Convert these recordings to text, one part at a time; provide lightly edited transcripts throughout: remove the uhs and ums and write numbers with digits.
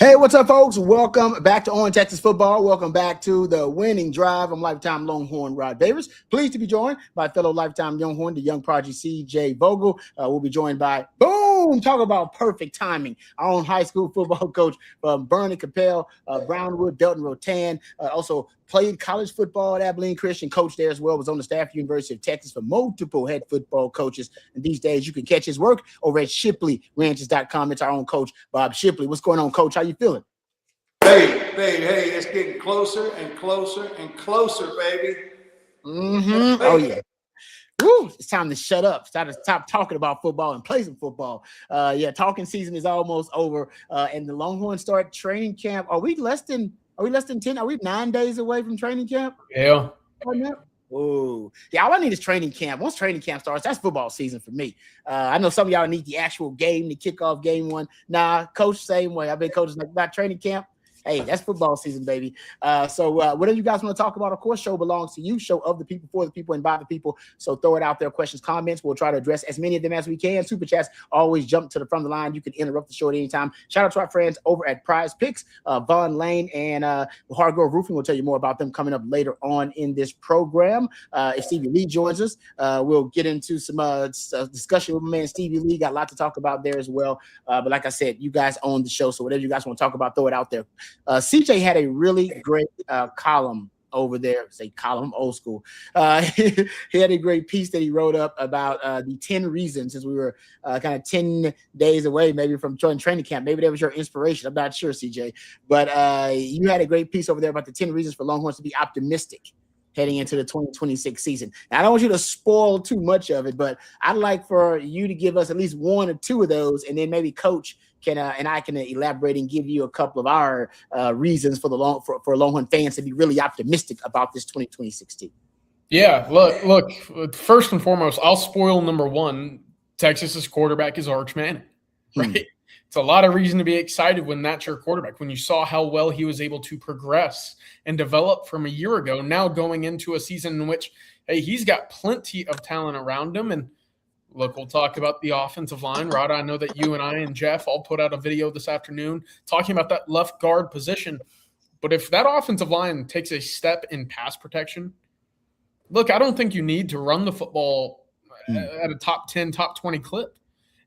Hey, what's up, folks? Welcome back to On Texas Football. Welcome back to the Winning Drive. I'm lifetime Longhorn Rod Davis. Pleased to be joined by fellow lifetime Longhorn, the young prodigy CJ Vogel. We'll be joined by, boom, talk about perfect timing, our own high school football coach from Bernie Capel, Brownwood, Belton Rotan, also played college football at Abilene Christian, coach there as well, was on the staff at the University of Texas for multiple head football coaches. And these days you can catch his work over at ShipleyRanches.com. It's our own coach, Bob Shipley. What's going on, Coach? How you feeling? Hey, it's getting closer and closer and closer, baby. Mm-hmm. Oh, yeah. Woo, it's time to shut up. It's time to stop talking about football and play some football. Talking season is almost over, and the Longhorns start training camp. Are we less than 10? Are we 9 days away from training camp? Yeah. Oh, yeah. All I need is training camp. Once training camp starts, that's football season for me. I know some of y'all need the actual game, the kickoff game one. Nah, coach, same way. I've been coaching about training camp. Hey, that's football season, baby. So whatever you guys want to talk about, of course, show belongs to you. Show of the people, for the people, and by the people. So throw it out there. Questions, comments. We'll try to address as many of them as we can. Super chats always jump to the front of the line. You can interrupt the show at any time. Shout out to our friends over at Prize Picks, Vaughn Lane and Hardgrove Roofing. We'll tell you more about them coming up later on in this program. If Stevie Lee joins us, we'll get into some discussion with my man Stevie Lee. Got a lot to talk about there as well. But like I said, you guys own the show. So whatever you guys want to talk about, throw it out there. CJ had a really great column over there. Say column, old school. He had a great piece that he wrote up about the 10 reasons, since we were kind of 10 days away maybe from joining training camp. Maybe that was your inspiration. I'm not sure, CJ. But you had a great piece over there about the 10 reasons for Longhorns to be optimistic heading into the 2026 season. Now, I don't want you to spoil too much of it, but I'd like for you to give us at least one or two of those, and then maybe Coach can and I can elaborate and give you a couple of our reasons for for Longhorn fans to be really optimistic about this 2026 team. Yeah, look. First and foremost, I'll spoil number one. Texas's quarterback is Arch Manning, right? It's a lot of reason to be excited when that's your quarterback. When you saw how well he was able to progress and develop from a year ago, now going into a season in which, hey, he's got plenty of talent around him. And look, we'll talk about the offensive line. Rod, I know that you and I and Jeff all put out a video this afternoon talking about that left guard position. But if that offensive line takes a step in pass protection, look, I don't think you need to run the football at a top 10, top 20 clip.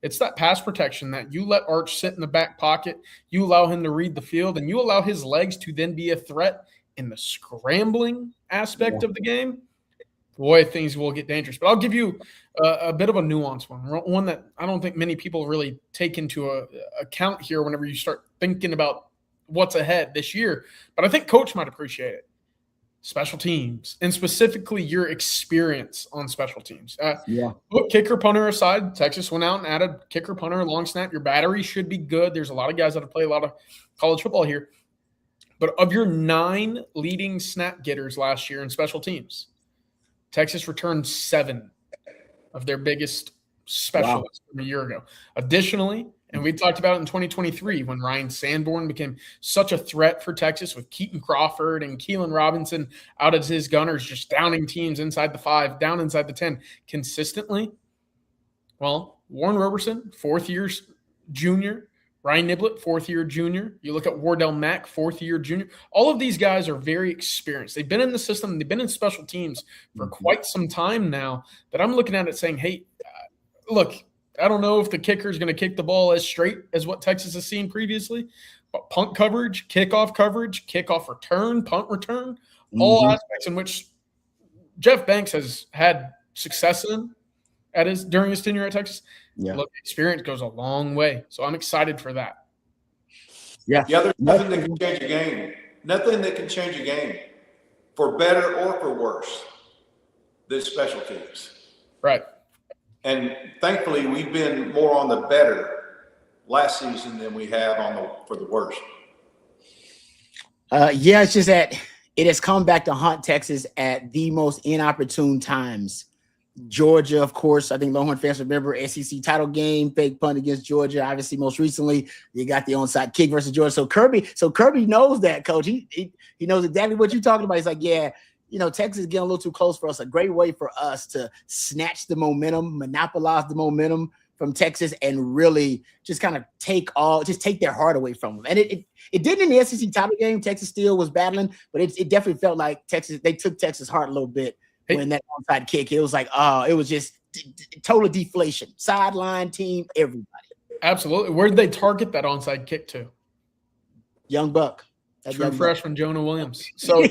It's that pass protection that you let Arch sit in the back pocket, you allow him to read the field, and you allow his legs to then be a threat in the scrambling aspect of the game. Boy, things will get dangerous. But I'll give you a bit of a nuanced one that I don't think many people really take into account here whenever you start thinking about what's ahead this year. But I think Coach might appreciate it. Special teams, and specifically your experience on special teams. Put kicker, punter aside. Texas went out and added kicker, punter, long snap. Your battery should be good. There's a lot of guys that have played a lot of college football here. But of your 9 leading snap getters last year in special teams, Texas returned 7 of their biggest specialists from a year ago. Additionally, and we talked about it in 2023 when Ryan Sanborn became such a threat for Texas with Keaton Crawford and Keelan Robinson out as his gunners, just downing teams inside the 5, down inside the 10 consistently. Well, Warren Roberson, 4th-year junior. Ryan Niblett, 4th-year junior. You look at Wardell Mack, 4th-year junior. All of these guys are very experienced. They've been in the system. They've been in special teams for quite some time now that I'm looking at it saying, hey, look, I don't know if the kicker is going to kick the ball as straight as what Texas has seen previously, but punt coverage, kickoff return, punt return, all aspects in which Jeff Banks has had success in during his tenure at Texas. Yeah. Look, experience goes a long way, so I'm excited for that. Yeah, there's nothing that can change a game. Nothing that can change a game for better or for worse than special teams. Right. And thankfully, we've been more on the better last season than we have for the worse. It's just that it has come back to haunt Texas at the most inopportune times. Georgia, of course, I think Longhorn fans remember SEC title game, fake punt against Georgia. Obviously, most recently, you got the onside kick versus Georgia. So Kirby knows that, Coach. He knows exactly what you're talking about. He's like, yeah, Texas is getting a little too close for us. A great way for us to snatch the momentum, monopolize the momentum from Texas and really just kind of take their heart away from them. And it didn't in the SEC title game. Texas still was battling, but it definitely felt like they took Texas' heart a little bit when that onside kick. It was like, it was just total deflation. Sideline, team, everybody. Absolutely. Where did they target that onside kick to? Young buck. True freshman Jonah Williams. So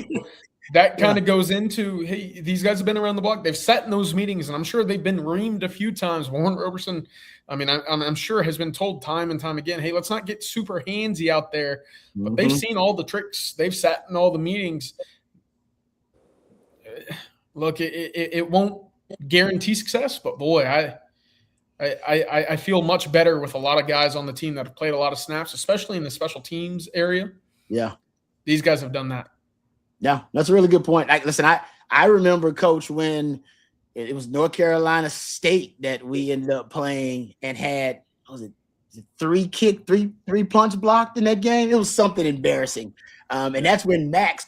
that kind of goes into, hey, these guys have been around the block. They've sat in those meetings, and I'm sure they've been reamed a few times. Warren Roberson, I mean, I'm sure has been told time and time again, hey, let's not get super handsy out there. But they've seen all the tricks. They've sat in all the meetings. Look, it won't guarantee success, but boy, I feel much better with a lot of guys on the team that have played a lot of snaps, especially in the special teams area. Yeah. These guys have done that. Yeah, that's a really good point. Listen, I remember, Coach, when it was North Carolina State that we ended up playing and had, what was it 3 punch blocked in that game? It was something embarrassing. And that's when Mac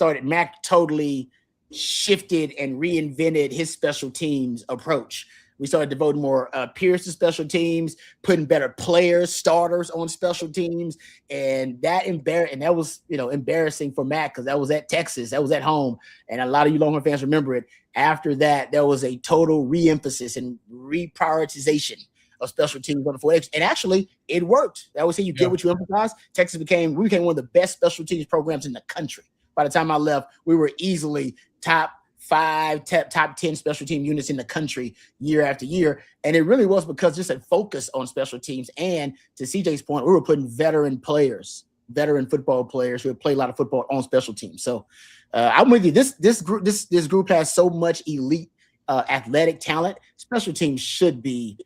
totally shifted and reinvented his special teams approach. We started devoting more peers to special teams, putting better players, starters on special teams, and that was embarrassing for Mac because that was at Texas, that was at home, and a lot of you Longhorn fans remember it. After that, there was a total re-emphasis and reprioritization of special teams on the 4X, and actually, it worked. I always say you get what you emphasize. We became one of the best special teams programs in the country. By the time I left, we were easily top 5, top 10 special team units in the country year after year. And it really was because just a focus on special teams. And to CJ's point, we were putting veteran football players who had played a lot of football on special teams. So I'm with you. This group has so much elite athletic talent. Special teams should be,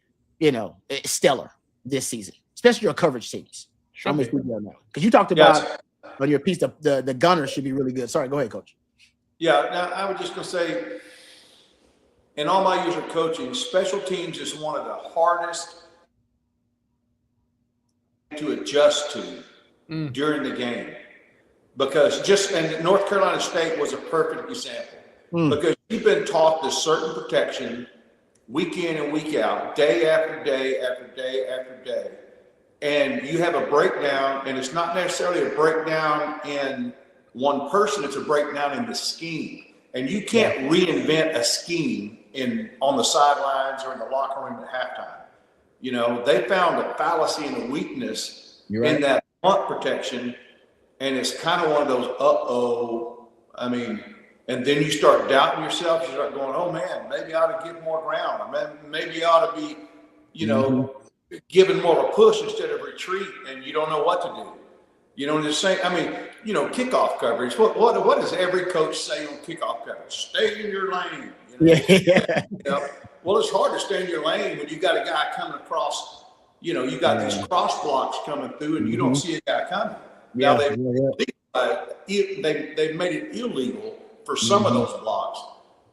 stellar this season, especially your coverage teams. I'm with you on that. Because you talked about on your piece, the gunners should be really good. Sorry, go ahead, Coach. Yeah, now I was just going to say, in all my years of coaching, special teams is one of the hardest to adjust to during the game. Because and North Carolina State was a perfect example. Because you've been taught this certain protection week in and week out, day after day after day after day. And you have a breakdown, and it's not necessarily a breakdown in one person, it's a breakdown in the scheme. And you can't reinvent a scheme on the sidelines or in the locker room at halftime. They found a fallacy and a weakness in that front protection. And it's kind of one of those, and then you start doubting yourself. You start going, oh man, maybe I ought to give more ground. Maybe I ought to be, giving more of a push instead of retreat, and you don't know what to do. Kickoff coverage. What does every coach say on kickoff coverage? Stay in your lane. Well, it's hard to stay in your lane when you got a guy coming across. You got these cross blocks coming through, and you don't see a guy coming. Now they've made it illegal for some of those blocks,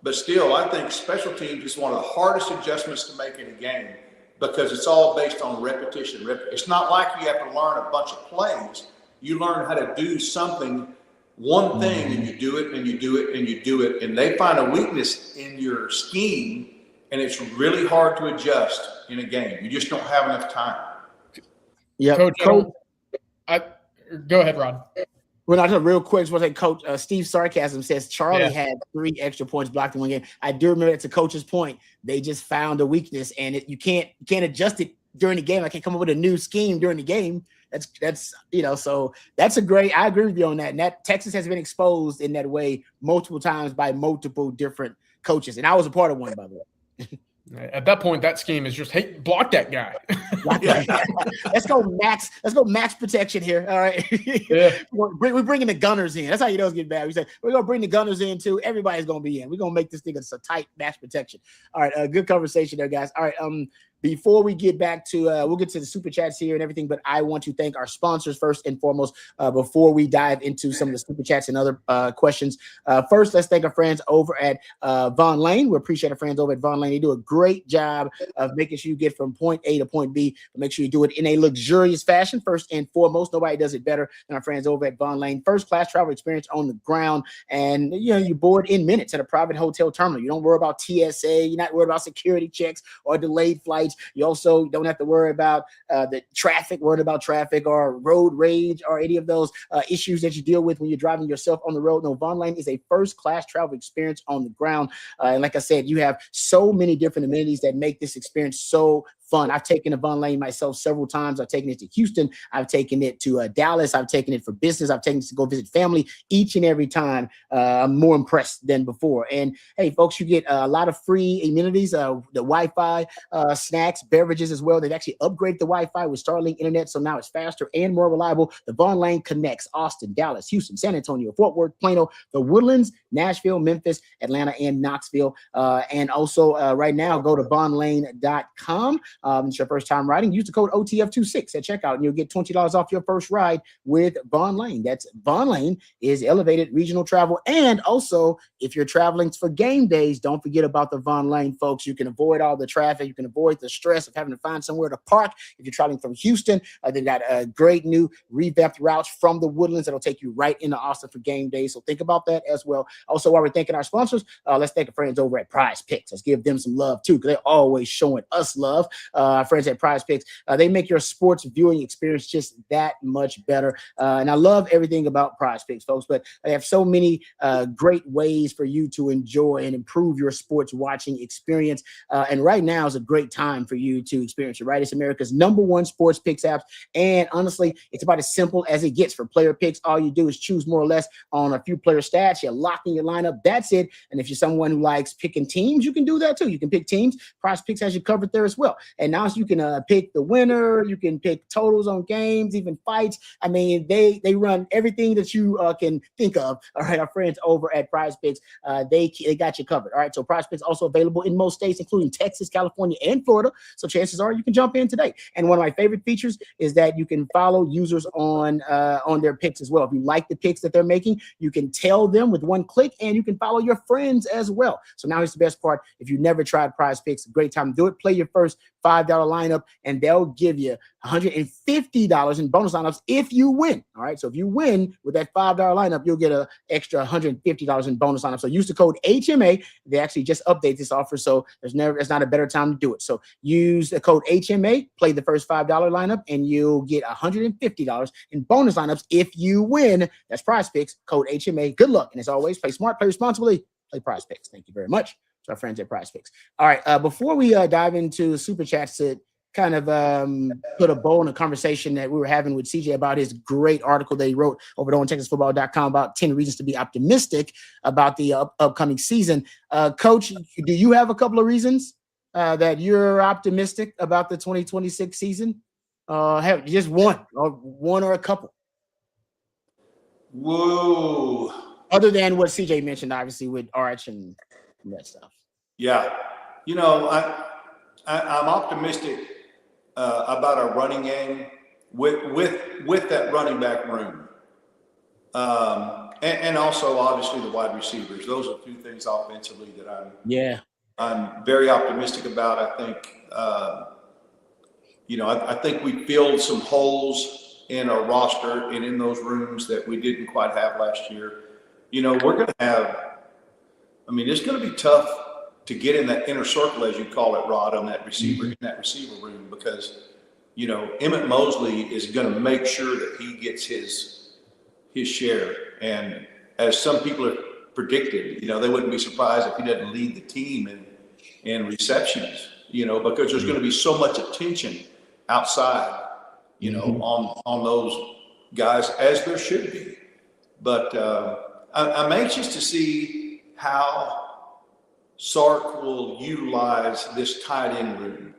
but still, I think special teams is one of the hardest adjustments to make in a game because it's all based on repetition. It's not like you have to learn a bunch of plays. You learn how to do one thing, and you do it, and you do it, and you do it, and they find a weakness in your scheme, and it's really hard to adjust in a game. You just don't have enough time. Yeah, Coach. Go ahead, Rod. Well, I real quick, just want to say, Coach Steve Sarcasm says Charlie had 3 extra points blocked in one game. I do remember that. To Coach's point, they just found a weakness, and you can't adjust it during the game. I can't come up with a new scheme during the game. That's so that's a great. I agree with you on that. And that Texas has been exposed in that way multiple times by multiple different coaches, and I was a part of one, by the way. At that point, that scheme is just, hey, block that guy. Let's go max protection here. All right. We're bringing the gunners in. That's how you know it's getting bad. We say we're going to bring the gunners in too. Everybody's going to be in. We're going to make this thing a tight max protection. All right. Good conversation there, guys. All right. Before we get back to, we'll get to the super chats here and everything, but I want to thank our sponsors first and foremost before we dive into some of the super chats and other questions. First, let's thank our friends over at Von Lane. We appreciate our friends over at Von Lane. They do a great job of making sure you get from point A to point B, but make sure you do it in a luxurious fashion. First and foremost, nobody does it better than our friends over at Von Lane. First class travel experience on the ground, and you board in minutes at a private hotel terminal. You don't worry about TSA. You're not worried about security checks or delayed flights. lights. You also don't have to worry about worried about traffic or road rage or any of those issues that you deal with when you're driving yourself on the road. No, Vaughn Lane is a first-class travel experience on the ground. And like I said, you have so many different amenities that make this experience so fun. I've taken a Vaughn Lane myself several times. I've taken it to Houston. I've taken it to Dallas. I've taken it for business. I've taken it to go visit family. Each and every time, I'm more impressed than before. And hey, folks, you get a lot of free amenities, the Wi-Fi, snacks, beverages as well. They've actually upgraded the Wi-Fi with Starlink internet, so now it's faster and more reliable. The Vaughn Lane connects Austin, Dallas, Houston, San Antonio, Fort Worth, Plano, the Woodlands, Nashville, Memphis, Atlanta, and Knoxville. And also right now, go to vaughnlane.com. It's your first time riding. Use the code OTF26 at checkout, and you'll get $20 off your first ride with Vaughn Lane. That's Vaughn Lane is elevated regional travel. And also, if you're traveling for game days, don't forget about the Vaughn Lane, folks. You can avoid all the traffic. You can avoid the stress of having to find somewhere to park. If you're traveling from Houston, they've got a great new revamped routes from the Woodlands that'll take you right into Austin for game days. So think about that as well. Also, while we're thanking our sponsors, let's thank our friends over at Prize Picks. Let's give them some love too, because they're always showing us love. Our friends at Prize Picks, they make your sports viewing experience just that much better. And I love everything about Prize Picks, folks, but they have so many great ways for you to enjoy and improve your sports watching experience. And right now is a great time for you to experience it, right? It's America's #1 sports picks app. And honestly, it's about as simple as it gets for player picks. All you do is choose more or less on a few player stats. You're locking your lineup. That's it. And if you're someone who likes picking teams, you can do that too. You can pick teams. Prize Picks has you covered there as well. And now you can pick the winner. You can pick totals on games, even fights. I mean, they run everything that you can think of. All right, our friends over at Prize Picks, they got you covered. All right, so Prize Picks also available in most states, including Texas, California, and Florida. So chances are you can jump in today. And one of my favorite features is that you can follow users on their picks as well. If you like the picks that they're making, you can tell them with one click, and you can follow your friends as well. So now here's the best part. If you've never tried Prize Picks, a great time to do it. Play your first $5 lineup, and they'll give you $150 in bonus lineups if you win. All right, so if you win with that $5 lineup, you'll get an extra $150 in bonus lineup. So use the code HMA. They actually just update this offer, so there's not a better time to do it. So use the code HMA, play the first $5 lineup, and you'll get $150 in bonus lineups if you win. That's Prize Picks, code HMA. Good luck, and as always, play smart, play responsibly, play Prize Picks. Thank you very much to our friends at Prize Picks. All right, before we dive into super chats to kind of put a bow in a conversation that we were having with CJ about his great article that he wrote over on TexasFootball.com about 10 reasons to be optimistic about the upcoming season. Coach, do you have a couple of reasons that you're optimistic about the 2026 season? Have just one or a couple? Whoa. Other than what CJ mentioned, obviously, with Arch and that stuff. Yeah. You know, I'm optimistic about our running game with that running back room. And also, obviously, the wide receivers. Those are two things offensively that I'm very optimistic about. I think, I think we filled some holes in our roster and in those rooms that we didn't quite have last year. We're going to have, it's going to be tough to get in that inner circle, as you call it, Rod, on that receiver, in that receiver room, because, Emmett Mosley is going to make sure that he gets his share. And as some people have predicted, they wouldn't be surprised if he doesn't lead the team in receptions, because there's going to be so much attention outside, on those guys, as there should be. But I'm anxious to see how Sark will utilize this tight end room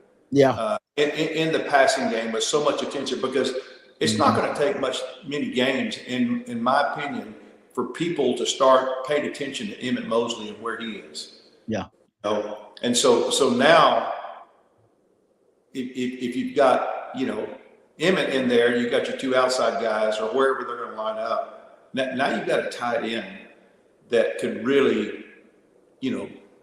in the passing game with so much attention, because it's not going to take many games, in my opinion, for people to start paying attention to Emmett Mosley and where he is. Yeah. And so now, if you've got, Emmett in there, you've got your two outside guys or wherever they're going to line up. Now you've got a tight end that could really,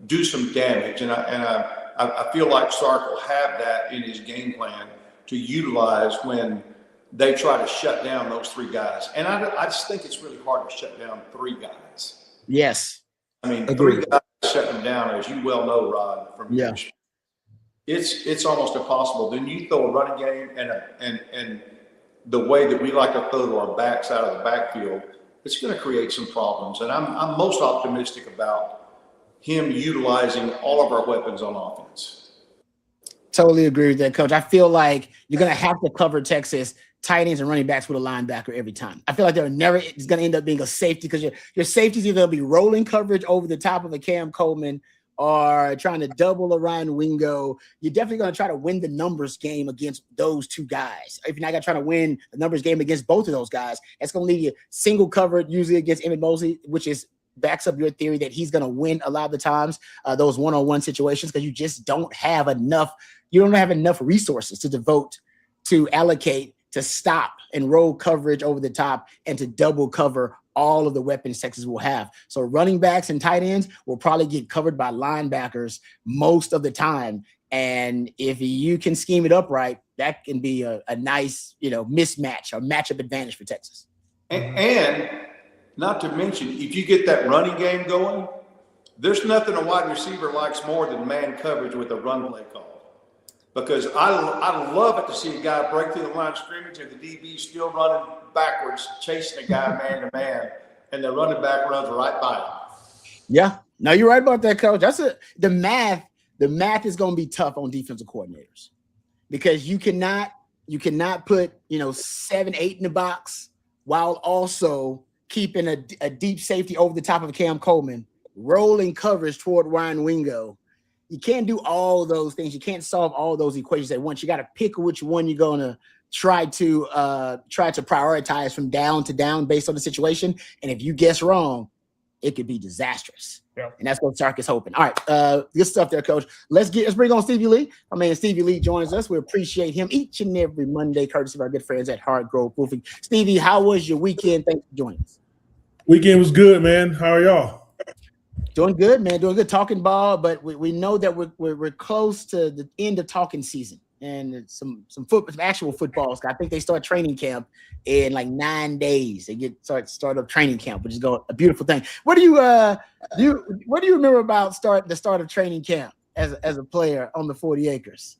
do some damage. And I feel like Sark will have that in his game plan to utilize when they try to shut down those three guys. And I just think it's really hard to shut down three guys. Yes. Three guys shut them down, as you well know, Rod, from Yeah. it's almost impossible. Then you throw a running game and the way that we like to throw to our backs out of the backfield, it's going to create some problems. And I'm most optimistic about him utilizing all of our weapons on offense. Totally agree with that, Coach. I feel like you're going to have to cover Texas tight ends and running backs with a linebacker every time. I feel like it's going to end up being a safety because your safeties either be rolling coverage over the top of a Cam Coleman or trying to double a Ryan Wingo. You're definitely going to try to win the numbers game against those two guys. If you're not going to try to win the numbers game against both of those guys, that's going to leave you single covered usually against Emmett Mosley, which backs up your theory that he's going to win a lot of the times, those one-on-one situations, because you just don't have enough. You don't have enough resources to devote, to allocate, to stop and roll coverage over the top and to double cover all of the weapons Texas will have. So running backs and tight ends will probably get covered by linebackers most of the time. And if you can scheme it up right, that can be a nice, mismatch or matchup advantage for Texas. And not to mention, if you get that running game going, there's nothing a wide receiver likes more than man coverage with a run play call. Because I love it to see a guy break through the line of scrimmage and the DB still running backwards, chasing a guy man to man, and the running back runs right by him. Yeah, no, you're right about that, Coach. The math is going to be tough on defensive coordinators because you cannot put 7, 8 in the box while also keeping a deep safety over the top of Cam Coleman, rolling coverage toward Ryan Wingo. You can't do all those things. You can't solve all those equations at once. You got to pick which one you're going to try to prioritize from down to down based on the situation. And if you guess wrong, it could be disastrous. Yeah. And that's what Sark is hoping. All right, good stuff there, Coach. Let's bring on Stevie Lee. My man Stevie Lee joins us. We appreciate him each and every Monday, courtesy of our good friends at Hardgrove Roofing. Stevie, how was your weekend? Thanks for joining us. Weekend was good, man. How are y'all? Doing good, man. Doing good. Talking ball, but we know that we're close to the end of talking season and some actual football. I think they start training camp in like 9 days. They start up training camp, which is a beautiful thing. What do you remember about the start of training camp as a player on the 40 acres?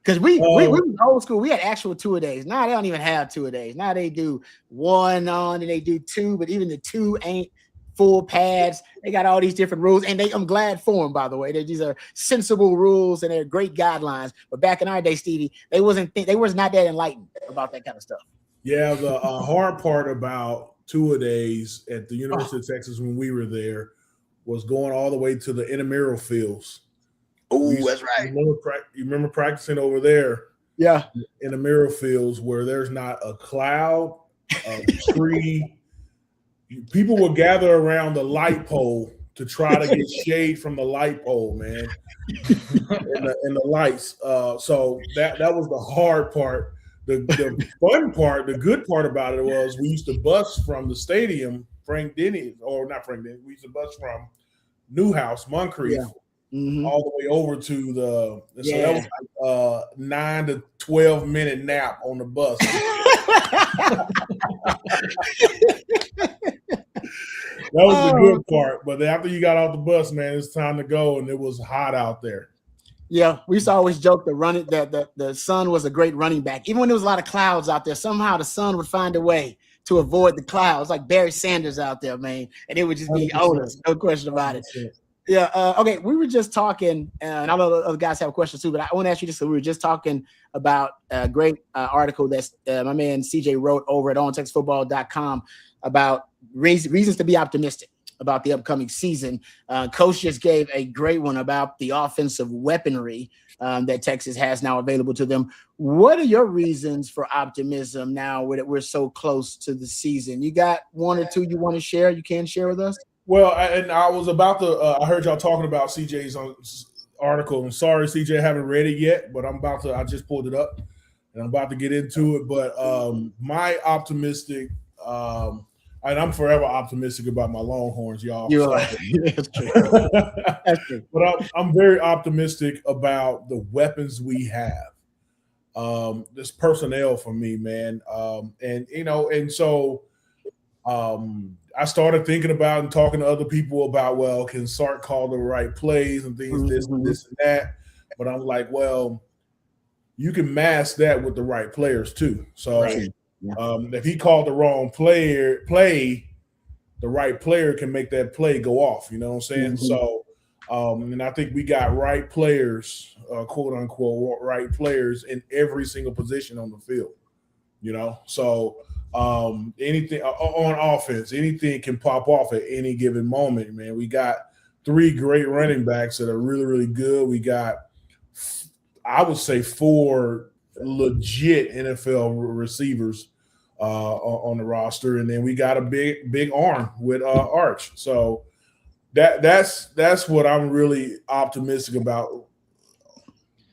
Because we were old school. We had actual 2 a days. Now they don't even have 2 a days. Now they do 1 on and they do 2, but even the 2 ain't full pads. They got all these different rules, and I'm glad for them, by the way. These are sensible rules and they're great guidelines. But back in our day, Stevie, they was not that enlightened about that kind of stuff. Yeah, the hard part about 2 a days at the University of Texas when we were there was going all the way to the intramural fields. Oh, that's right. You remember practicing over there? Yeah, in the intramural fields where there's not a cloud, a tree. People would gather around the light pole to try to get shade from the light pole, man, and the lights. So that was the hard part. The fun part, the good part about it was we used to bus from the stadium, we used to bus from Newhouse, Moncrief, all the way over to so that was like 9 to 12 minute nap on the bus. That was the good part, but after you got off the bus, man, it's time to go, and it was hot out there. Yeah, we used to always joke that the sun was a great running back. Even when there was a lot of clouds out there, somehow the sun would find a way to avoid the clouds, like Barry Sanders out there, man, and it would just be owners, no question about it. 100%. Yeah. Okay. We were just talking, and I know other guys have questions too, but I want to ask you this. So we were just talking about a great article that my man CJ wrote over at ontexfootball.com about reasons to be optimistic about the upcoming season. Coach just gave a great one about the offensive weaponry that Texas has now available to them. What are your reasons for optimism now that we're so close to the season? You got 1 or 2 you want to share? You can share with us? Well, I was about to. I heard y'all talking about CJ's article. I'm sorry, CJ, I haven't read it yet, but I'm about to. I just pulled it up, and I'm about to get into it. But my optimistic, and I'm forever optimistic about my Longhorns, y'all. You are. That's true. That's true. But I'm very optimistic about the weapons we have. This personnel for me, man, and so. I started thinking about and talking to other people about, well, can Sark call the right plays and things, this and that. But I'm like, well, you can mask that with the right players too. So if he called the wrong play, the right player can make that play go off. You know what I'm saying? Mm-hmm. So, and I think we got right players, quote unquote, right players in every single position on the field. You know, so anything on offense, anything can pop off at any given moment, man. We got 3 great running backs that are really, really good. We got, I would say, 4 legit NFL receivers on the roster, and then we got a big arm with Arch. So that's what I'm really optimistic about.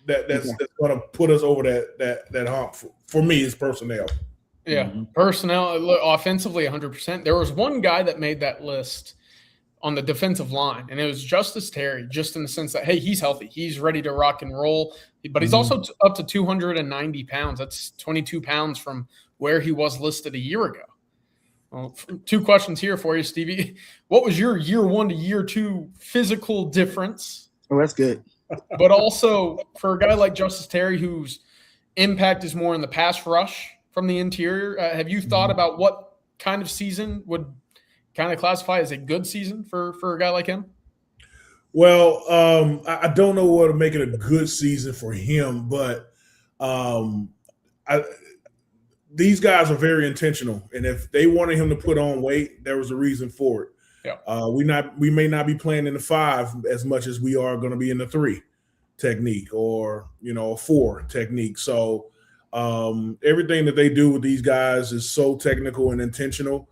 That's going to put us over that hump for me is personnel. Yeah, personnel. Look, offensively, 100%. There was one guy that made that list on the defensive line, and it was Justice Terry, just in the sense that, hey, he's healthy. He's ready to rock and roll, but he's also up to 290 pounds. That's 22 pounds from where he was listed a year ago. Well, 2 questions here for you, Stevie. What was your year 1 to year 2 physical difference? Oh, that's good. But also for a guy like Justice Terry, whose impact is more in the pass rush from the interior, have you thought about what kind of season would kind of classify as a good season for a guy like him? Well, I don't know what to make it a good season for him, but these guys are very intentional, and if they wanted him to put on weight, there was a reason for it. Yeah. We may not be playing in the 5 as much as we are going to be in the 3 technique or a 4 technique. So everything that they do with these guys is so technical and intentional.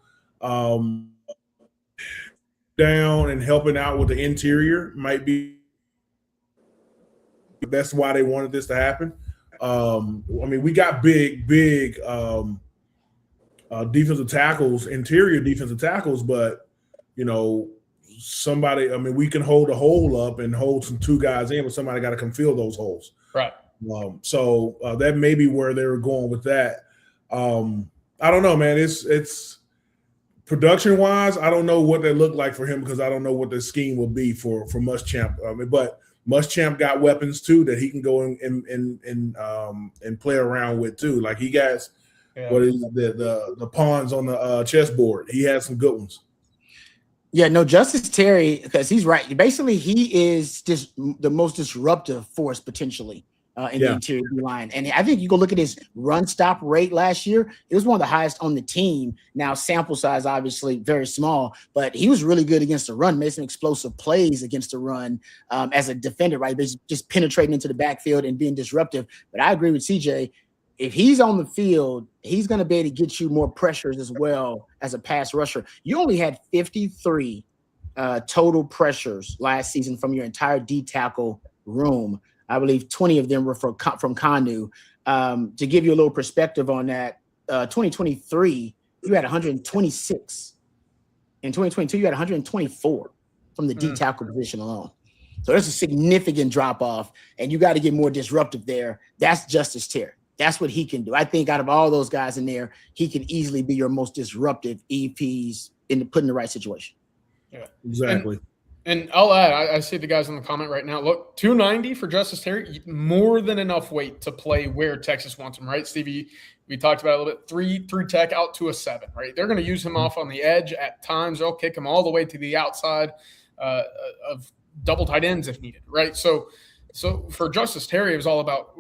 Down and helping out with the interior might be. That's why they wanted this to happen. I mean, we got big defensive tackles, interior defensive tackles, but somebody. I mean, we can hold a hole up and hold some 2 guys in, but somebody got to come fill those holes. Right. So that may be where they were going with that. I don't know, man. It's production wise. I don't know what they look like for him because I don't know what the scheme will be for Muschamp. But Muschamp got weapons too that he can go and play around with too. Like he got what is the pawns on the chessboard. He had some good ones. Yeah, no, Justice Terry, because he's right. Basically, he is just the most disruptive force potentially in the interior line. And I think you go look at his run stop rate last year. It was one of the highest on the team. Now, sample size, obviously, very small, but he was really good against the run, made some explosive plays against the run as a defender, right? Just penetrating into the backfield and being disruptive. But I agree with CJ. If he's on the field, he's going to be able to get you more pressures as well as a pass rusher. You only had 53 total pressures last season from your entire D tackle room. I believe 20 of them were from Kanu. To give you a little perspective on that, 2023, you had 126. In 2022, you had 124 from the D tackle position alone. So there's a significant drop off, and you got to get more disruptive there. That's Justice Terry. That's what he can do. I think out of all those guys in there, he can easily be your most disruptive EPs put in the right situation. Yeah, exactly. And I'll add, I see the guys in the comment right now. Look, 290 for Justice Terry, more than enough weight to play where Texas wants him, right? Stevie, we talked about it a little bit. 3 tech out to a 7, right? They're going to use him off on the edge at times. They'll kick him all the way to the outside of double tight ends if needed, right? So for Justice Terry, it was all about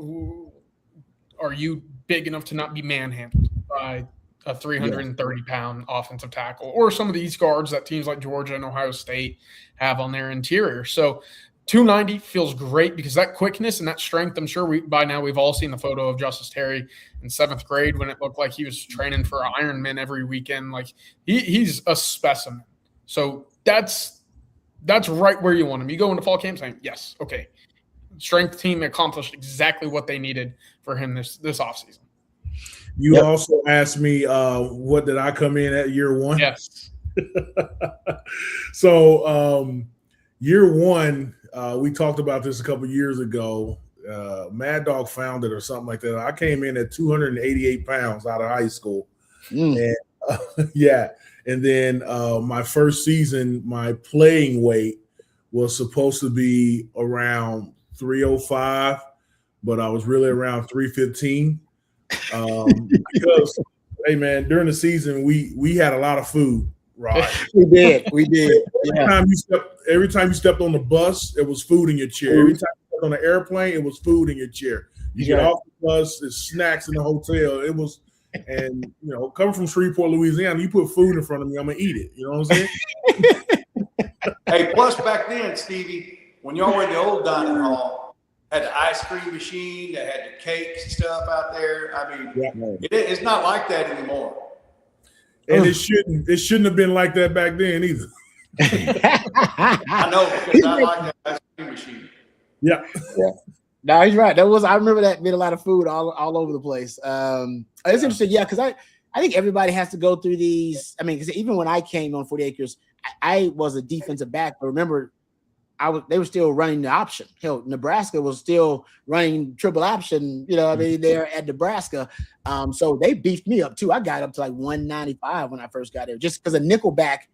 are you big enough to not be manhandled by a 330-pound offensive tackle or some of these guards that teams like Georgia and Ohio State have on their interior? So 290 feels great because that quickness and that strength, I'm sure by now we've all seen the photo of Justice Terry in 7th grade when it looked like he was training for Ironman every weekend. Like he's a specimen. So that's right where you want him. You go into fall camp saying, yes, okay, strength team accomplished exactly what they needed for him this offseason. You also asked me, what did I come in at year 1? Yes. So year 1, we talked about this a couple years ago. Mad Dog found it or something like that. I came in at 288 pounds out of high school. And and then my first season, my playing weight was supposed to be around 305, but I was really around 315. Because, hey, man, during the season, we had a lot of food, right? We did. Yeah. Every time you stepped on the bus, it was food in your chair. Every time you stepped on the airplane, it was food in your chair. You get off the bus, there's snacks in the hotel. It was, and coming from Shreveport, Louisiana, you put food in front of me, I'm gonna eat it. You know what I'm saying? Hey, plus back then, Stevie, when y'all were in the old dining hall, had the ice cream machine, that had the cakes and stuff out there. I mean, it's not like that anymore. And it shouldn't have been like that back then either. I know, because I like that ice cream machine. Yeah. No, he's right. I remember that being a lot of food all over the place. It's interesting, because I think everybody has to go through these. I mean, because even when I came on 40 Acres, I was a defensive back. But remember, they were still running the option. Hell, Nebraska was still running triple option. There at Nebraska. So they beefed me up too. I got up to like 195 when I first got there, just because a nickel back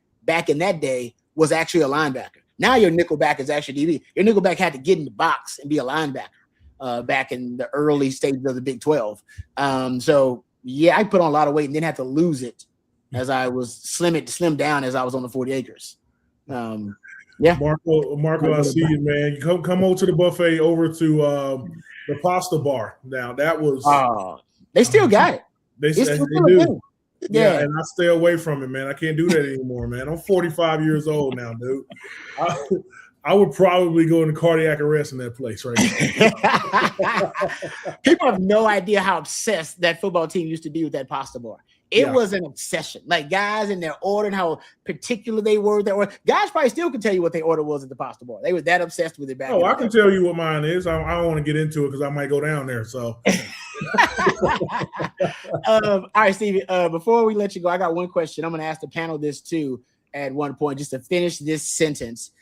in that day was actually a linebacker. Now your nickel back is actually DB. Your nickel back had to get in the box and be a linebacker back in the early stages of the Big 12. So I put on a lot of weight and then had to lose it as I was slim down as I was on the 40 Acres. Marco, I see you, man. You come over to the buffet, over to the pasta bar. Now that was they still got it. They do. Yeah, and I stay away from it, man. I can't do that anymore, man. I'm 45 years old now, dude. I would probably go into cardiac arrest in that place right now. People have no idea how obsessed that football team used to be with that pasta bar. It was an obsession. Like, guys in their order and how particular they were. Guys probably still can tell you what their order was at the pasta bar. They were that obsessed with it back. I can tell you what mine is. I don't want to get into it because I might go down there. So, all right, Stevie. Before we let you go, I got one question. I'm going to ask the panel this too at one point, just to finish this sentence.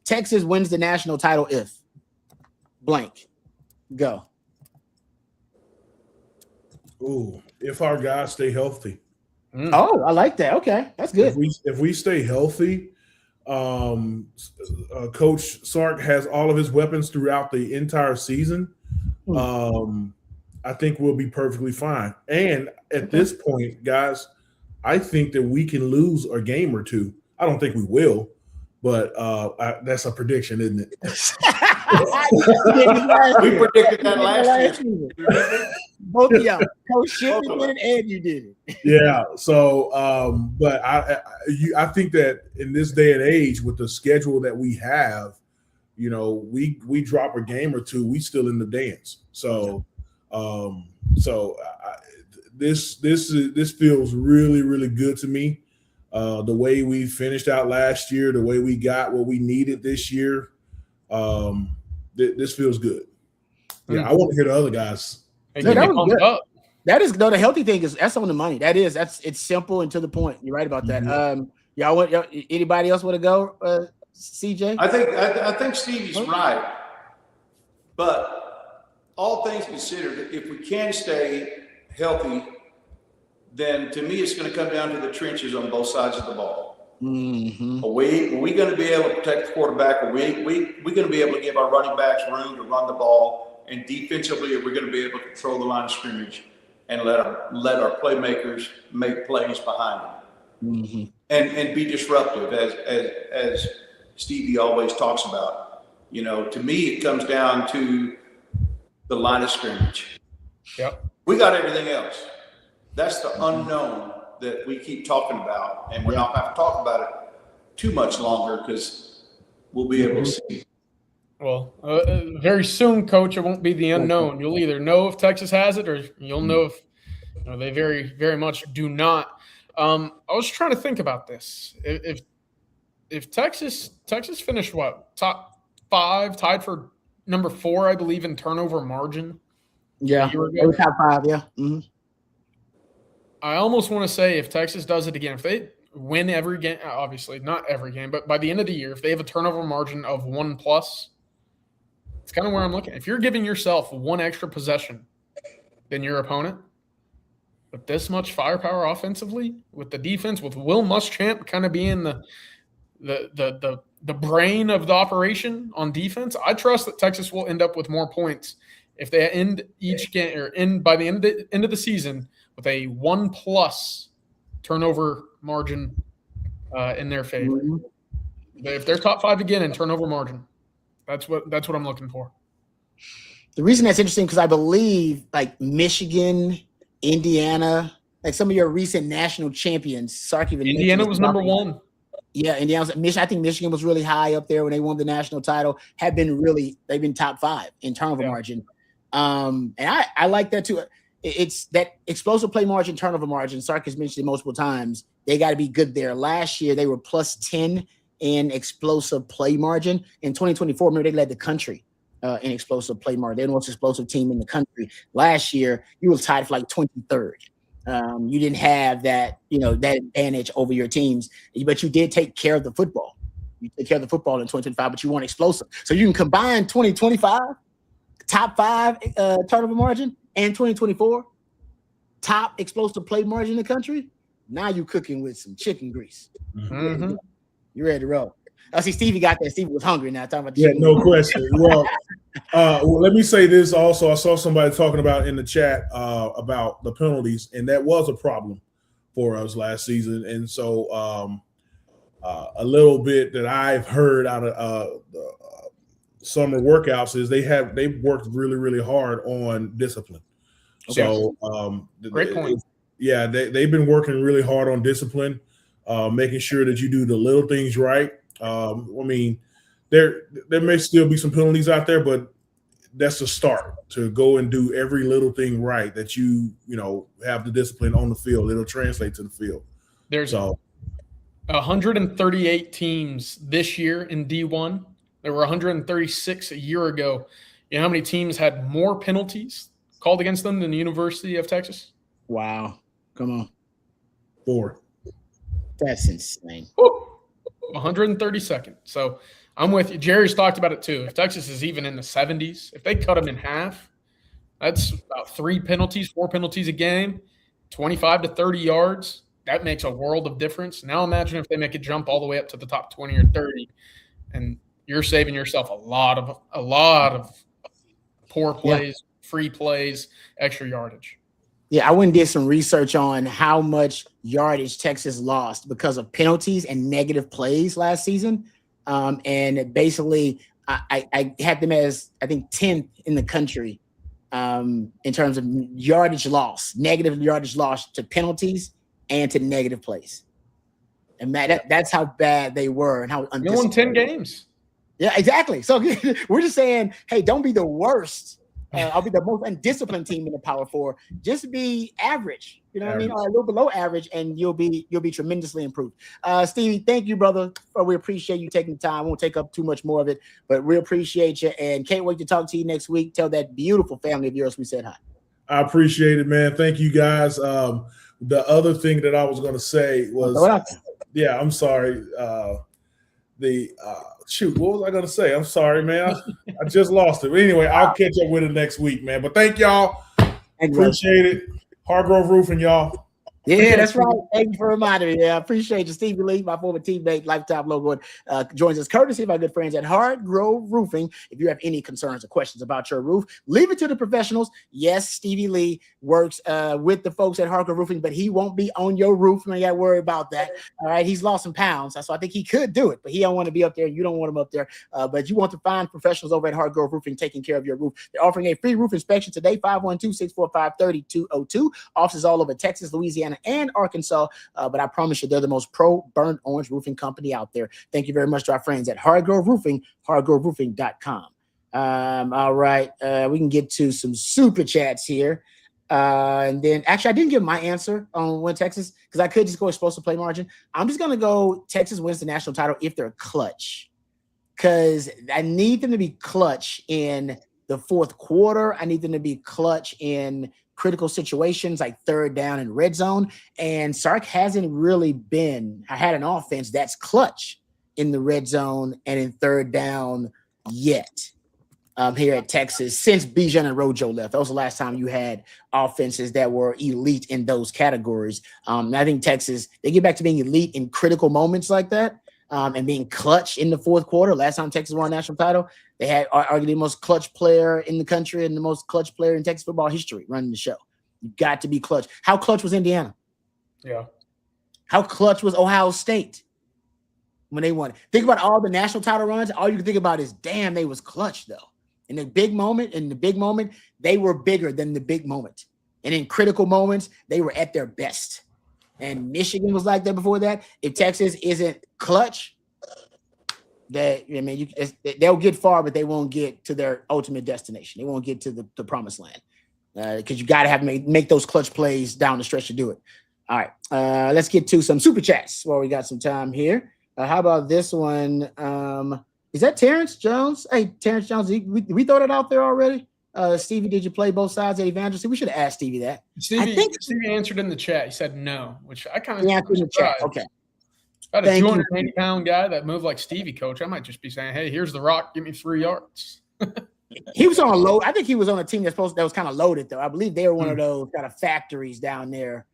Texas wins the national title if blank. Go. Ooh, if our guys stay healthy. Oh, I like that. Okay, that's good. If we stay healthy, Coach Sark has all of his weapons throughout the entire season. I think we'll be perfectly fine. And at this point, guys, I think that we can lose a game or two. I don't think we will, but that's a prediction, isn't it? We predicted that last year. Both of y'all, Coach Shipman did it, and you did it. Yeah. So, but I think that in this day and age, with the schedule that we have, we drop a game or two, we still in the dance. So, this feels really, really good to me. The way we finished out last year, the way we got what we needed this year, this feels good. Yeah, I want to hear the other guys. No, that was good. That is the healthy thing that's on the money. It's simple and to the point. You're right about that. Anybody else want to go? CJ? I think Stevie's right, but all things considered, if we can stay healthy, then to me it's going to come down to the trenches on both sides of the ball. Mm-hmm. Are we going to be able to protect the quarterback? Are we going to be able to give our running backs room to run the ball? And defensively, are we going to be able to control the line of scrimmage and let our playmakers make plays behind them? Mm-hmm. And be disruptive, as Stevie always talks about. To me, it comes down to the line of scrimmage. Yep. We got everything else. That's the unknown that we keep talking about, and we're not going to talk about it too much longer because we'll be able to see. Well, very soon, Coach, it won't be the unknown. You'll either know if Texas has it, or you'll know if they very, very much do not. I was trying to think about this. If Texas finished top 5, tied for number 4, I believe, in turnover margin. Yeah, top 5. Yeah. Mm-hmm. I almost want to say if Texas does it again, if they win every game, obviously not every game, but by the end of the year, if they have a turnover margin of 1+. It's kind of where I'm looking. If you're giving yourself one extra possession than your opponent, with this much firepower offensively, with the defense, with Will Muschamp kind of being the the brain of the operation on defense, I trust that Texas will end up with more points if they end each game or by the end of the season with a 1+ turnover margin in their favor. Mm-hmm. If they're top 5 again in turnover margin, that's what I'm looking for. The reason that's interesting because I believe like Michigan, Indiana, like some of your recent national champions. Sark even Indiana was number 1. Yeah, Indiana. I think Michigan was really high up there when they won the national title. They've been top 5 in turnover margin. And I like that too. It's that explosive play margin, turnover margin. Sark has mentioned it multiple times. They got to be good there. Last year they were +10 in explosive play margin. In 2024, remember they led the country in explosive play margin. They're the most explosive team in the country. Last year you were tied for like 23rd. You didn't have that, that advantage over your teams, but you did take care of the football. You took care of the football in 2025, but you weren't explosive. So you can combine 2025 top 5 turnover margin and 2024 top explosive play margin in the country. Now you cooking with some chicken grease. Mm-hmm. You ready to roll? I see Stevie got that. Stevie was hungry now. Talking about no question. Well, let me say this also. I saw somebody talking about in the chat about the penalties, and that was a problem for us last season. And so a little bit that I've heard out of the summer workouts is they've worked really, really hard on discipline. Okay. So great point. Yeah, they've been working really hard on discipline, making sure that you do the little things right. I mean, there may still be some penalties out there, but that's a start to go and do every little thing right that you have the discipline on the field. It'll translate to the field. There's 138 teams this year in D1. There were 136 a year ago. You know how many teams had more penalties called against them than the University of Texas? Wow. Come on. 4. That's insane. 132nd. So I'm with you. Jerry's talked about it too. If Texas is even in the 70s, if they cut them in half, that's about 4 penalties a game, 25 to 30 yards. That makes a world of difference. Now imagine if they make a jump all the way up to the top 20 or 30, and you're saving yourself a lot of poor plays, free plays, extra yardage. Yeah, I went and did some research on how much yardage Texas lost because of penalties and negative plays last season. And basically, I had them as, I think, 10th in the country in terms of yardage loss, negative yardage loss to penalties and to negative plays. And that's how bad they were and how undisciplined. You won 10 games. Yeah, exactly. So we're just saying, hey, don't be the worst. I'll be the most undisciplined team in the Power 4. Just be average, what I mean, or a little below average, and you'll be tremendously improved. Stevie, thank you, brother. We appreciate you taking the time. I won't take up too much more of it, but we appreciate you and can't wait to talk to you next week. Tell that beautiful family of yours we said hi. I appreciate it, man. Thank you, guys. The other thing that I was going to say was, I'm sorry. Shoot, what was I going to say? I'm sorry, man. I just lost it. But anyway, I'll catch up with it next week, man. But thank y'all. Appreciate it. Hargrove Roofing, y'all. Yeah, that's right. Thank you for reminding me. Yeah, I appreciate you. Stevie Lee, my former teammate, lifetime Longhorn, joins us courtesy of our good friends at Hargrove Roofing. If you have any concerns or questions about your roof, leave it to the professionals. Yes, Stevie Lee works with the folks at Hargrove Roofing, but he won't be on your roof. You ain't got to worry about that. All right, he's lost some pounds, so I think he could do it, but he don't want to be up there. You don't want him up there, but you want to find professionals over at Hargrove Roofing taking care of your roof. They're offering a free roof inspection today, 512-645-3202. Offices all over Texas, Louisiana, and Arkansas, but I promise you they're the most pro burnt orange roofing company out there. Thank you very much to our friends at Hargrove Roofing, hargroveroofing.com. All right, we can get to some super chats here. And then actually I didn't give my answer on when Texas, because I could just go explosive play margin. I'm just going to go Texas wins the national title if they're clutch, because I need them to be clutch in the fourth quarter. I need them to be clutch in critical situations like third down and red zone. And Sark hasn't really had an offense that's clutch in the red zone and in third down yet here at Texas since Bijan and Rojo left. That was the last time you had offenses that were elite in those categories. I think Texas, they get back to being elite in critical moments like that. and being clutch in the fourth quarter. Last time Texas won a national title, they had arguably the most clutch player in the country and the most clutch player in Texas football history running the show. You got to be clutch. How clutch was Indiana? Yeah. How clutch was Ohio State when they won? Think about all the national title runs. All you can think about is, damn, they was clutch though. In the big moment, they were bigger than the big moment. And in critical moments, they were at their best. And Michigan was like that before that. If Texas isn't clutch, they'll get far, but they won't get to their ultimate destination. They won't get to the promised land because you got to have make those clutch plays down the stretch to do it. All right, let's get to some super chats while we got some time here. How about this one? Is that Terrence Jones? Hey, Terrence Jones, we throw that out there already? Stevie, did you play both sides at Evangelist? We should have asked Stevie that. Stevie answered in the chat. He said no, which I kind of answered in the chat. Okay. About a 280-pound guy that moved like Stevie, coach, I might just be saying, hey, here's the rock. Give me 3 yards. He was on a load. I think he was on a team that was kind of loaded, though. I believe they were one of those kind of factories down there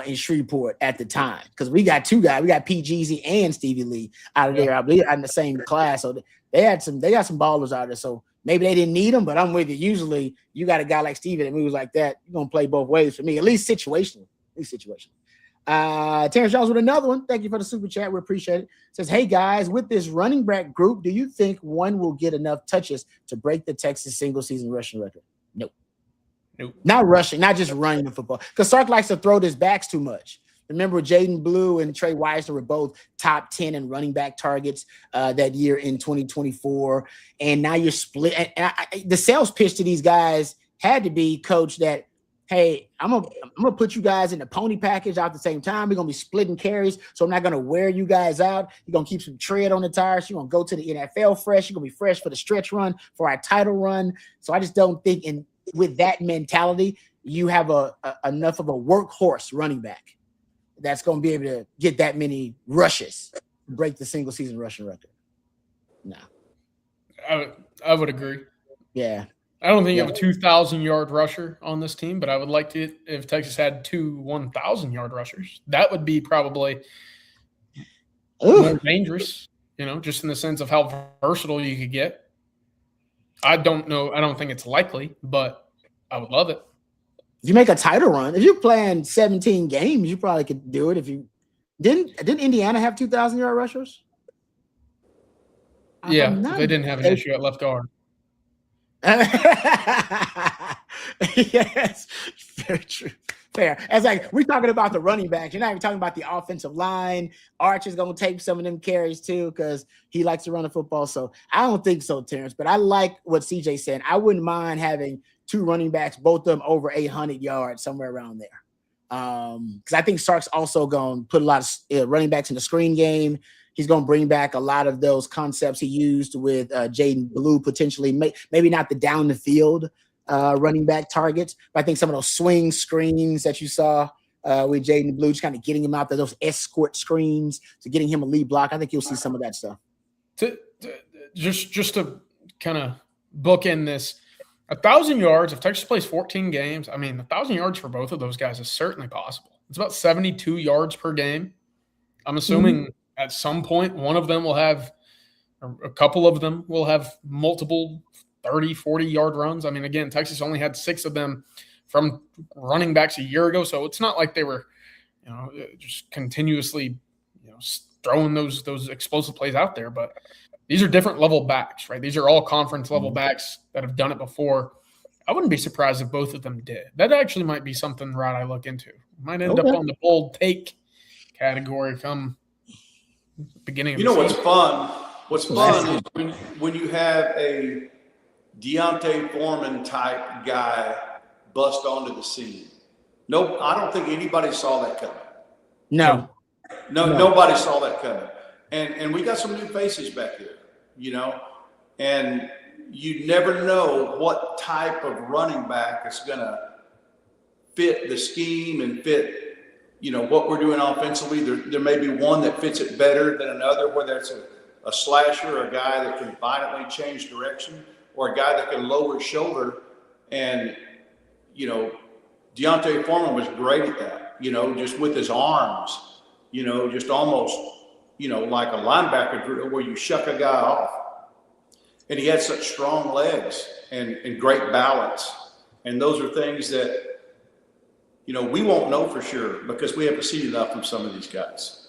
in Shreveport at the time, because we got 2 guys. We got P. Jeezy and Stevie Lee out of there. I believe in the same class. So they got some ballers out there. So maybe they didn't need them, but I'm with you. Usually you got a guy like Stevie that moves like that. You're going to play both ways for me, at least situational. Terrence Jones with another one. Thank you for the super chat. We appreciate it. Says, hey guys, with this running back group, do you think one will get enough touches to break the Texas single season rushing record? Nope. Not rushing, not just running the football. Because Sark likes to throw his backs too much. Remember, Jaden Blue and Trey Weisner were both top 10 in running back targets that year in 2024. And now you're split. The sales pitch to these guys had to be, coach, that, hey, I'm gonna put you guys in the pony package out at the same time. We're gonna be splitting carries, so I'm not gonna wear you guys out. You're gonna keep some tread on the tires. You're gonna go to the NFL fresh. You're gonna be fresh for the stretch run, for our title run. So I just don't think with that mentality, you have enough of a workhorse running back that's gonna be able to get that many rushes, break the single season rushing record. No. I would agree. Yeah. I don't think you have a 2,000-yard rusher on this team, but I would like to if Texas had 2 1,000-yard rushers. That would be probably more dangerous, just in the sense of how versatile you could get. I don't know. I don't think it's likely, but I would love it. If you make a title run, if you're playing 17 games, you probably could do it. If you didn't Indiana have 2,000-yard rushers? Yeah, they didn't have an issue at left guard. Yes, very true. Fair. It's like we're talking about the running backs. You're not even talking about the offensive line. Arch is going to take some of them carries too because he likes to run the football. So I don't think so, Terrence. But I like what CJ said. I wouldn't mind having 2 running backs, both of them over 800 yards, somewhere around there. Because I think Sark's also going to put a lot of running backs in the screen game. He's going to bring back a lot of those concepts he used with Jaden Blue, potentially, maybe not the down the field running back targets, but I think some of those swing screens that you saw with Jaden Blue, just kind of getting him out there, those escort screens, to getting him a lead block. I think you'll see some of that stuff. Just to kind of bookend this, 1,000 yards, if Texas plays 14 games, 1,000 yards for both of those guys is certainly possible. It's about 72 yards per game. I'm assuming at some point, one of them will have, or a couple of them will have multiple 30, 40-yard runs. Again, Texas only had 6 of them from running backs a year ago, so it's not like they were, just continuously, throwing those explosive plays out there. But these are different level backs, right? These are all conference level backs that have done it before. I wouldn't be surprised if both of them did. That actually might be something, Rod, I look into. Might end up on the bold take category come beginning of the season. What's fun is when you have a Deontay Foreman type guy bust onto the scene. No, I don't think anybody saw that coming. No, nobody saw that coming. And we got some new faces back here, and you never know what type of running back is going to fit the scheme and fit what we're doing offensively. There may be one that fits it better than another, whether it's a slasher, a guy that can violently change direction, or a guy that can lower his shoulder. And, Deontay Foreman was great at that, just with his arms, just almost like a linebacker drill where you shuck a guy off. And he had such strong legs and great balance. And those are things that, we won't know for sure because we haven't seen enough from some of these guys.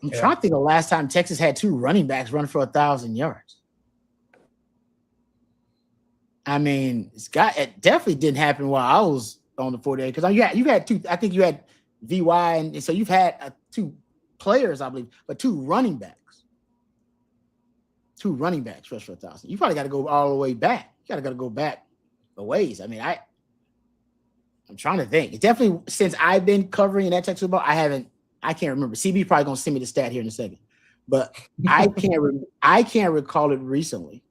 I'm trying to think of the last time Texas had 2 running backs run for 1,000 yards. I mean, it definitely didn't happen while I was on the 48 because you had 2. I think you had VY, and so you've had 2 players, I believe, but 2 running backs. 2 running backs rush for 1,000. You probably got to go all the way back. You got to go back a ways. I mean, I'm trying to think. It's definitely since I've been covering that Texas football, I can't remember. CB probably gonna send me the stat here in a second, but I can't recall it recently.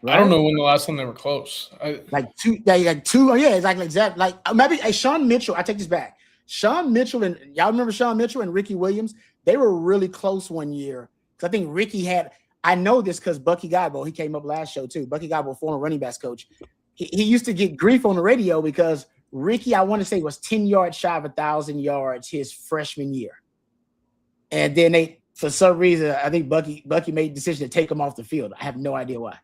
Right? I don't know when the last time they were close. Like 2. Oh yeah, it's like exactly like maybe Sean Mitchell. I take this back. Sean Mitchell and y'all remember Sean Mitchell and Ricky Williams? They were really close one year because I think Ricky had. I know this because Bucky Godbolt, he came up last show too. Bucky Godbolt, former running backs coach, he used to get grief on the radio because Ricky, I want to say, was 10 yards shy of 1,000 yards his freshman year. And then for some reason, I think Bucky made the decision to take him off the field. I have no idea why.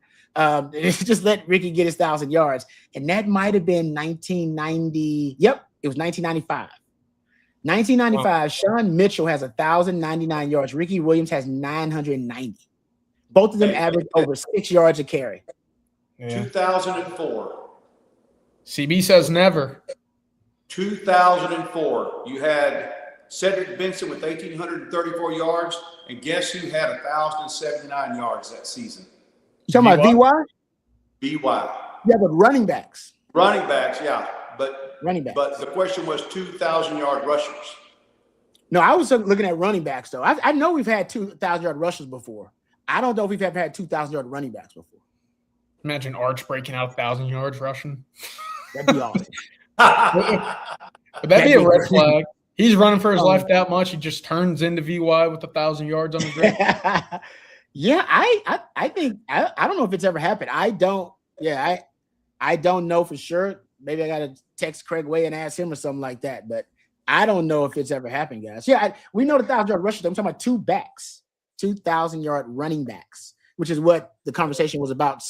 Just let Ricky get his 1,000 yards. And that might have been 1990. Yep, it was 1995. 1995, wow. Sean Mitchell has 1,099 yards. Ricky Williams has 990. Both of them average over 6 yards a carry. Yeah. 2004. CB says never. 2004. You had Cedric Benson with 1,834 yards, and guess who had 1,079 yards that season? You talking about VY? VY. Yeah, but running backs. Running backs, yeah. But running backs. But the question was 2,000-yard rushers. No, I was looking at running backs, though. I know we've had 2,000-yard rushers before. I don't know if we've ever had 2,000-yard running backs before. Imagine Arch breaking out 1,000 yards rushing. That'd be awesome. Would that be a red flag? He's running for his life that much. He just turns into VY with 1,000 yards on the ground. Yeah, I think I don't know if it's ever happened. I don't know for sure. Maybe I gotta text Craig Way and ask him or something like that. But I don't know if it's ever happened, guys. Yeah, we know the 1,000-yard rushers. I'm talking about 2 backs, 2,000-yard running backs, which is what the conversation was about.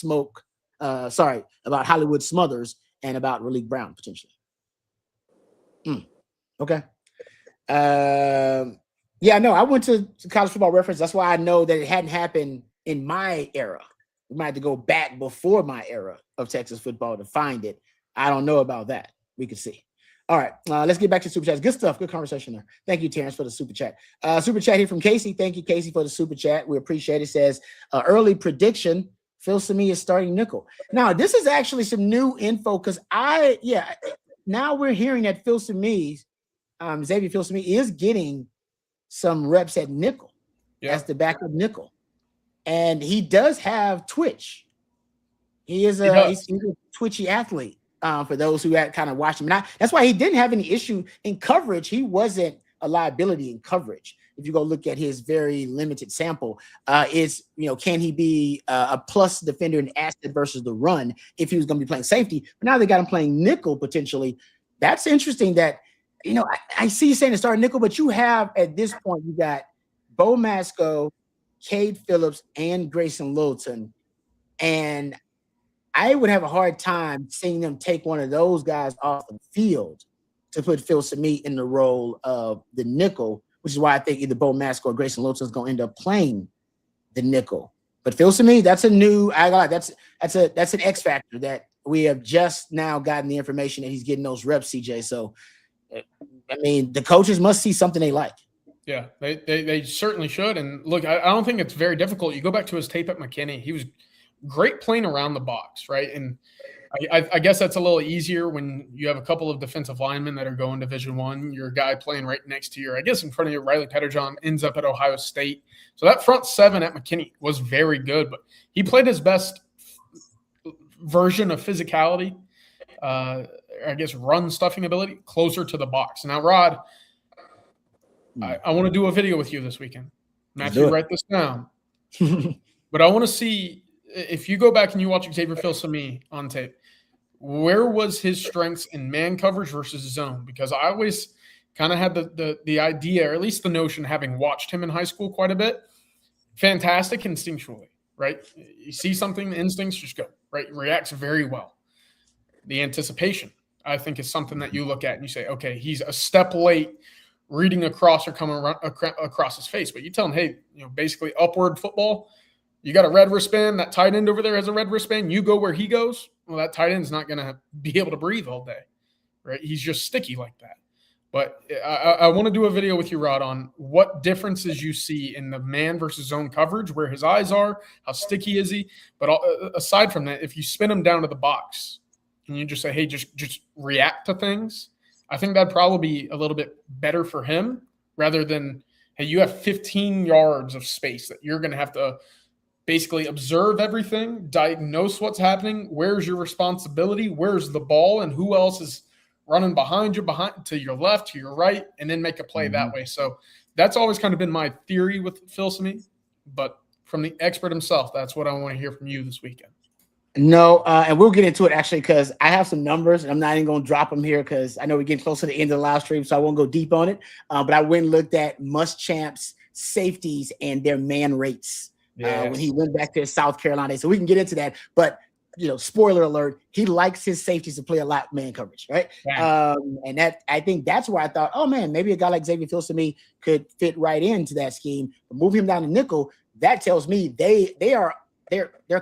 About Hollywood Smothers and about Raleek Brown potentially. Okay. Yeah, no, I went to College Football Reference. That's why I know that it hadn't happened in my era. We might have to go back before my era of Texas football to find it. I don't know about that. We can see. All right, let's get back to super chats. Good stuff. Good conversation there. Thank you, Terrence, for the super chat. Super chat here from Casey. Thank you, Casey, for the super chat. We appreciate it. Says early prediction: Phil Simi is starting nickel. Now, this is actually some new info because now we're hearing that Phil Simi, Xavier Phil Simi, is getting some reps at nickel as the backup nickel, and he does have twitch. He's a twitchy athlete. For those who had kind of watched him, and that's why he didn't have any issue in coverage. He wasn't a liability in coverage. If you go look at his very limited sample, can he be a plus defender and asset versus the run if he was going to be playing safety? But now they got him playing nickel potentially. That's interesting. That I see you saying to start nickel, but you have at this point you got Bo Masco, Cade Phillips, and Grayson Littleton, and I would have a hard time seeing them take one of those guys off the field to put Phil Simi in the role of the nickel, which is why I think either Bo Masco or Grayson Littleton is going to end up playing the nickel. But Phil Simi, that's an X factor that we have just now gotten the information that he's getting those reps, CJ. So, I mean, the coaches must see something they like. Yeah, they certainly should. And look, I don't think it's very difficult. You go back to his tape at McKinney, he was great playing around the box, right? And I guess that's a little easier when you have a couple of defensive linemen that are going Division I. Your guy playing right next to you, I guess in front of you, Riley Petterjohn ends up at Ohio State. So that front seven at McKinney was very good, but he played his best version of physicality, I guess run stuffing ability, closer to the box. Now, Rod, I want to do a video with you this weekend. Matthew, write this down. But I want to see, if you go back and you watch Xavier Phil Simi on tape, where was his strengths in man coverage versus zone? Because I always kind of had the idea, or at least the notion, having watched him in high school quite a bit. Fantastic instinctually, right? You see something, the instincts just go, right? Reacts very well. The anticipation, I think, is something that you look at and you say, okay, he's a step late reading across or coming across his face. But you tell him, hey, basically upward football, you got a red wristband, that tight end over there has a red wristband, you go where he goes. Well, that tight end's not going to be able to breathe all day, right? He's just sticky like that. But I want to do a video with you, Rod, on what differences you see in the man versus zone coverage, where his eyes are, how sticky is he. But aside from that, if you spin him down to the box and you just say, hey, just react to things, I think that'd probably be a little bit better for him rather than, hey, you have 15 yards of space that you're going to have to basically observe everything, diagnose what's happening, where's your responsibility, where's the ball, and who else is running behind you, to your left, to your right, and then make a play that way. So that's always kind of been my theory with Filsaime, but from the expert himself, that's what I want to hear from you this weekend. No, and we'll get into it actually because I have some numbers, and I'm not even going to drop them here because I know we're getting close to the end of the live stream, so I won't go deep on it. But I went and looked at Muschamp's safeties and their man rates when he went back to South Carolina. So we can get into that, but spoiler alert, he likes his safeties to play a lot man coverage, right? And that, I think that's where I thought, oh man, maybe a guy like Xavier Filsaime could fit right into that scheme. But move him down to nickel, that tells me they're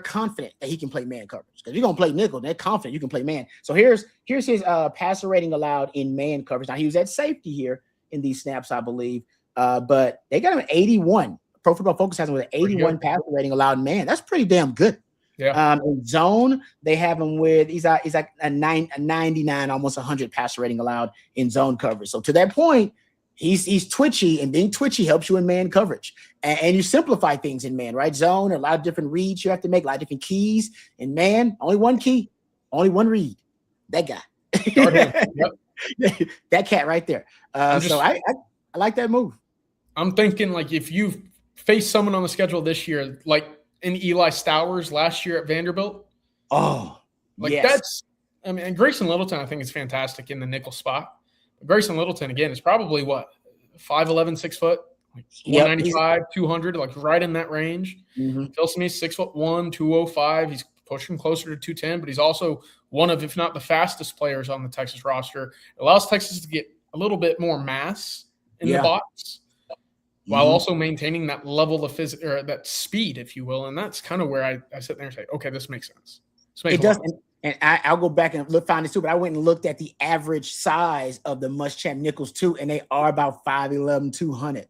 confident that he can play man coverage. Because you're gonna play nickel, they're confident you can play man. So here's his passer rating allowed in man coverage. Now he was at safety here in these snaps, I believe, but they got him at 81. Pro Football Focus has him with an 81 passer rating allowed in man. That's pretty damn good. Yeah. In zone, they have him with he's like a 99, almost 100 passer rating allowed in zone coverage. So to that point, he's twitchy, and being twitchy helps you in man coverage. And you simplify things in man, right? Zone, a lot of different reads you have to make, a lot of different keys. In man, only one key, only one read. That guy. Yep. That cat right there. So I like that move. I'm thinking, like, if you've faced someone on the schedule this year, like in Eli Stowers last year at Vanderbilt. Oh, like yes. And Grayson Littleton, I think, is fantastic in the nickel spot. Grayson Littleton, again, is probably 5'11", 6 foot, like 195, 200, like right in that range. Filsaime, 6'1", 205. He's pushing closer to 210, but he's also one of, if not the fastest players on the Texas roster. It allows Texas to get a little bit more mass in the box, while also maintaining that level of or that speed, if you will. And that's kind of where I sit there and say, okay, this makes sense. It does. And I'll go back and find this too, but I went and looked at the average size of the Muschamp nickels too, and they are about 5'11", 200.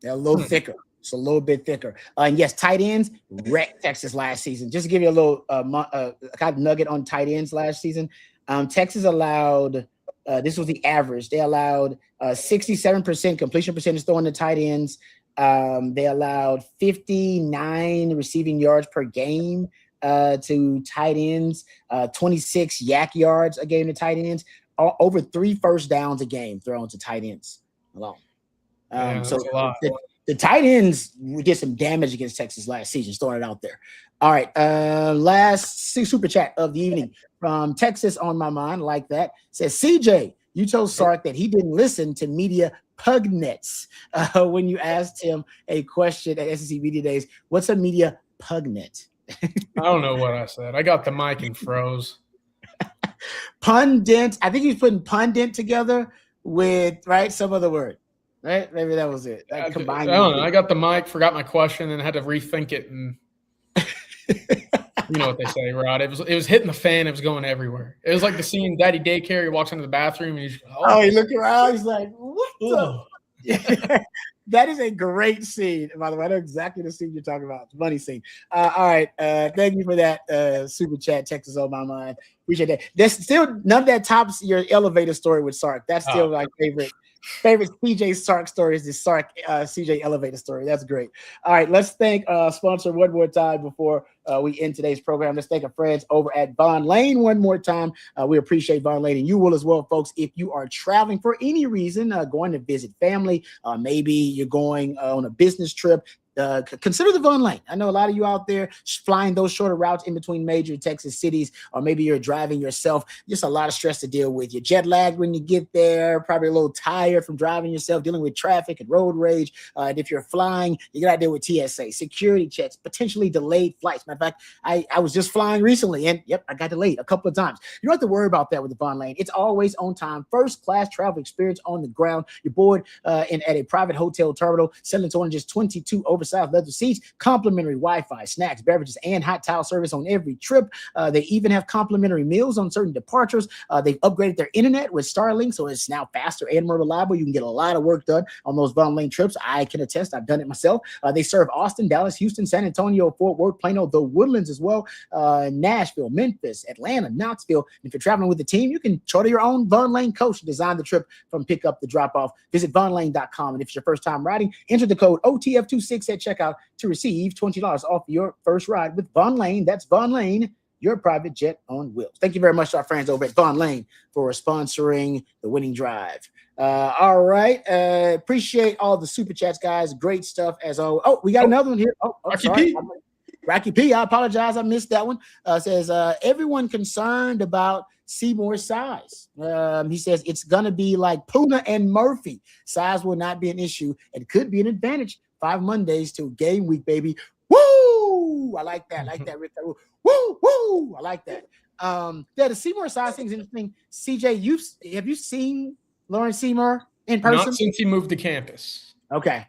They're a little thicker. It's a little bit thicker. And yes, tight ends wrecked Texas last season. Just to give you a little kind of nugget on tight ends last season, Texas allowed this was the average. They allowed 67% completion percentage throwing the tight ends. They allowed 59 receiving yards per game to tight ends, 26 yak yards a game to tight ends, over 3 first downs a game thrown to tight ends alone. So the tight ends did some damage against Texas last season, throwing it out there. All right, last super chat of the evening from Texas on my mind, like that. Says, CJ, you told Sark that he didn't listen to media pugnets when you asked him a question at SEC Media Days. What's a media pugnet? I don't know what I said. I got the mic and froze. Pundit. I think he's putting pundit together with some other word. Right? Maybe that was it. I don't know. I got the mic, forgot my question, and had to rethink it. And you know what they say, Rod. It was hitting the fan. It was going everywhere. It was like the scene Daddy Daycare. He walks into the bathroom and he's he looked around. He's like, what the? That is a great scene. By the way, I know exactly the scene you're talking about. It's a funny scene. All right. Thank you for that super chat. Texas on my mind. Appreciate that. There's still none of that tops your elevator story with Sark. That's still my favorite CJ Sark story is the Sark CJ elevator story. That's great. All right, let's thank sponsor one more time before we end today's program. Let's thank our friends over at Von Lane one more time. We appreciate Von Lane, and you will as well, folks. If you are traveling for any reason, going to visit family, maybe you're going on a business trip, consider the Von Lane. I know a lot of you out there flying those shorter routes in between major Texas cities, or maybe you're driving yourself. Just a lot of stress to deal with. You're jet lagged when you get there, probably a little tired from driving yourself, dealing with traffic and road rage. And if you're flying, you got to deal with TSA, security checks, potentially delayed flights. Matter of fact, I was just flying recently, and yep, I got delayed a couple of times. You don't have to worry about that with the Von Lane. It's always on time, first class travel experience on the ground. You're board at a private hotel terminal, selling to just 22 oversized leather seats, complimentary Wi-Fi, snacks, beverages, and hot towel service on every trip. They even have complimentary meals on certain departures. They've upgraded their internet with Starlink, so it's now faster and more reliable. You can get a lot of work done on those Von Lane trips. I can attest. I've done it myself. They serve Austin, Dallas, Houston, San Antonio, Fort Worth, Plano, the Woodlands as well, Nashville, Memphis, Atlanta, Knoxville. And if you're traveling with the team, you can charter your own Von Lane coach to design the trip from pickup to drop off. Visit vonlane.com. And if it's your first time riding, enter the code OTF26 at checkout to receive $20 off your first ride with Von Lane. That's Von Lane, your private jet on wheels. Thank you very much to our friends over at Von Lane for sponsoring the winning drive. All right. Appreciate all the super chats, guys. Great stuff as always. Oh, we got another one here. Rocky P. I apologize. I missed that one. Says, everyone concerned about Seymour's size. He says it's going to be like Puna and Murphy. Size will not be an issue. It could be an advantage. 5 Mondays to game week, baby. Woo! I like that. Rick. Woo! Woo! I like that. The Seymour size thing is interesting. CJ, have you seen Lawrence Seymour in person? Not since he moved to campus. Okay.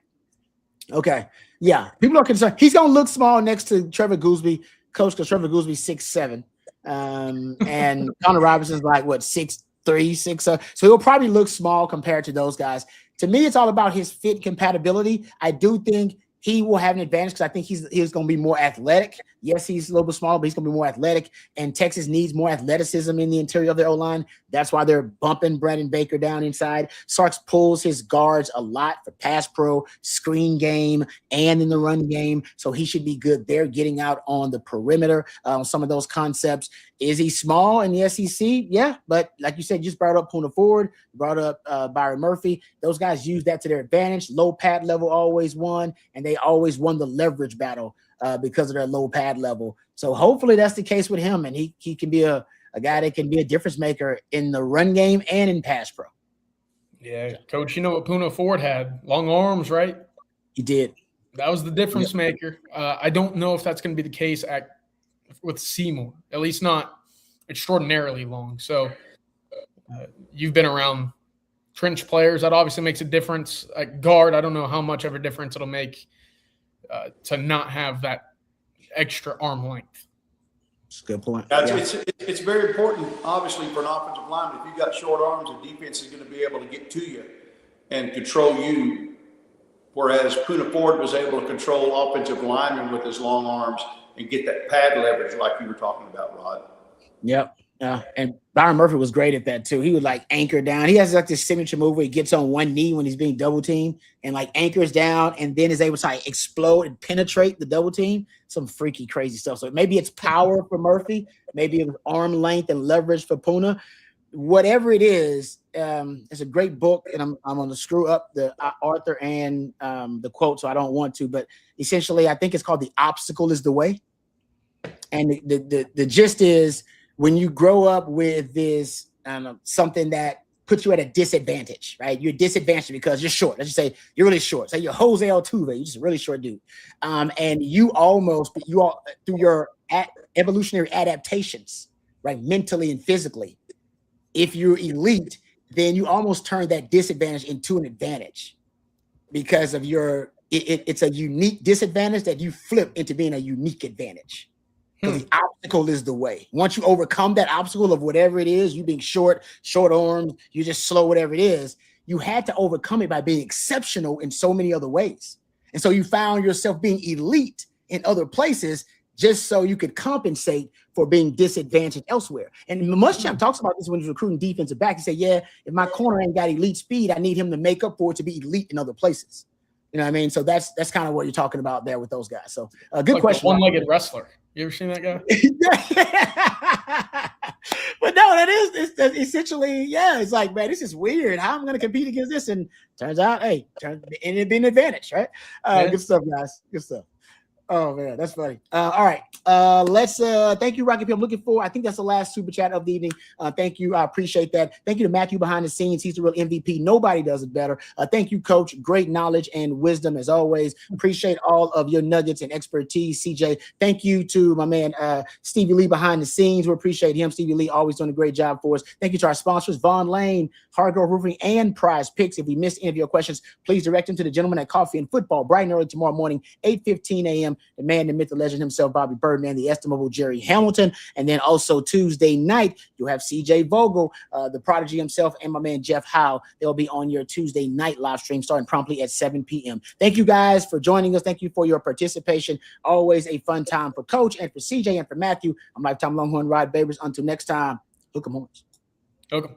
Yeah. People are concerned. He's going to look small next to Trevor Gooseby, coach, because Trevor Goosby's 6'7". And Connor Robinson's like, 6'3", 6'. So he'll probably look small compared to those guys. To me, it's all about his fit compatibility. I do think he will have an advantage because I think he's going to be more athletic. Yes, he's a little bit smaller, but he's going to be more athletic. And Texas needs more athleticism in the interior of their O-line. That's why they're bumping Brandon Baker down inside. Sarks pulls his guards a lot for pass pro, screen game, and in the run game. So he should be good there, getting out on the perimeter. Some of those concepts. Is he small in the SEC? Yeah, but like you said, you just brought up Puna Ford, brought up Byron Murphy. Those guys use that to their advantage. Low pad level always won, and they always won the leverage battle because of their low pad level. So hopefully that's the case with him, and he can be a guy that can be a difference maker in the run game and in pass pro. Yeah, Coach, you know what Puna Ford had? Long arms, right? He did. That was the difference maker. I don't know if that's going to be the case with Seymour, at least not extraordinarily long. So you've been around trench players. That obviously makes a difference. At guard, I don't know how much of a difference it'll make to not have that extra arm length. That's a good point. It's very important, obviously, for an offensive lineman. If you've got short arms, the defense is going to be able to get to you and control you, whereas Puna Ford was able to control offensive linemen with his long arms and get that pad leverage like you were talking about, Rod. Yep. And Byron Murphy was great at that too. He would like anchor down. He has like this signature move where he gets on one knee when he's being double teamed and like anchors down and then is able to like explode and penetrate the double team. Some freaky, crazy stuff. So maybe it's power for Murphy, maybe it was arm length and leverage for Puna. Whatever it is, it's a great book, and I'm going to screw up the author and the quote, so I don't want to. But essentially, I think it's called "The Obstacle Is the Way," and the gist is, when you grow up with this something that puts you at a disadvantage, right? You're disadvantaged because you're short. Let's just say you're really short. Say you're Jose Altuve, you're just a really short dude. And you all through your evolutionary adaptations, right, mentally and physically, if you're elite, then you almost turn that disadvantage into an advantage because of it's a unique disadvantage that you flip into being a unique advantage. Because the obstacle is the way. Once you overcome that obstacle of whatever it is, you being short arms, you just slow, whatever it is, you had to overcome it by being exceptional in so many other ways. And so you found yourself being elite in other places just so you could compensate for being disadvantaged elsewhere. And Muschamp talks about this when he's recruiting defensive back. He said, yeah, if my corner ain't got elite speed, I need him to make up for it to be elite in other places. You know what I mean? So that's kind of what you're talking about there with those guys. So good question. One-legged wrestler. You ever seen that guy? But no, that's essentially, yeah, it's like, man, this is weird. How am I going to compete against this? And turns out, hey, it'd be an advantage, right? Good stuff, guys. Good stuff. Oh man, that's funny. All right. Let's thank you, Rocky P. I'm looking for, I think that's the last super chat of the evening. Thank you. I appreciate that. Thank you to Matthew behind the scenes. He's the real MVP. Nobody does it better. Thank you, Coach. Great knowledge and wisdom as always. Appreciate all of your nuggets and expertise, CJ. Thank you to my man Stevie Lee behind the scenes. We appreciate him. Stevie Lee always doing a great job for us. Thank you to our sponsors, Vaughn Lane, Hardcore Roofing, and Prize Picks. If we missed any of your questions, please direct them to the gentleman at Coffee and Football bright and early tomorrow morning, 8:15 a.m. The man, the myth, the legend himself, Bobby Birdman, the estimable Jerry Hamilton. And then also Tuesday night, you'll have CJ Vogel, the prodigy himself, and my man Jeff Howe. They'll be on your Tuesday night live stream starting promptly at 7 p.m. Thank you guys for joining us. Thank you for your participation. Always a fun time for Coach and for CJ and for Matthew. I'm Lifetime Longhorn Rod Babers. Until next time, hook 'em horns. Okay.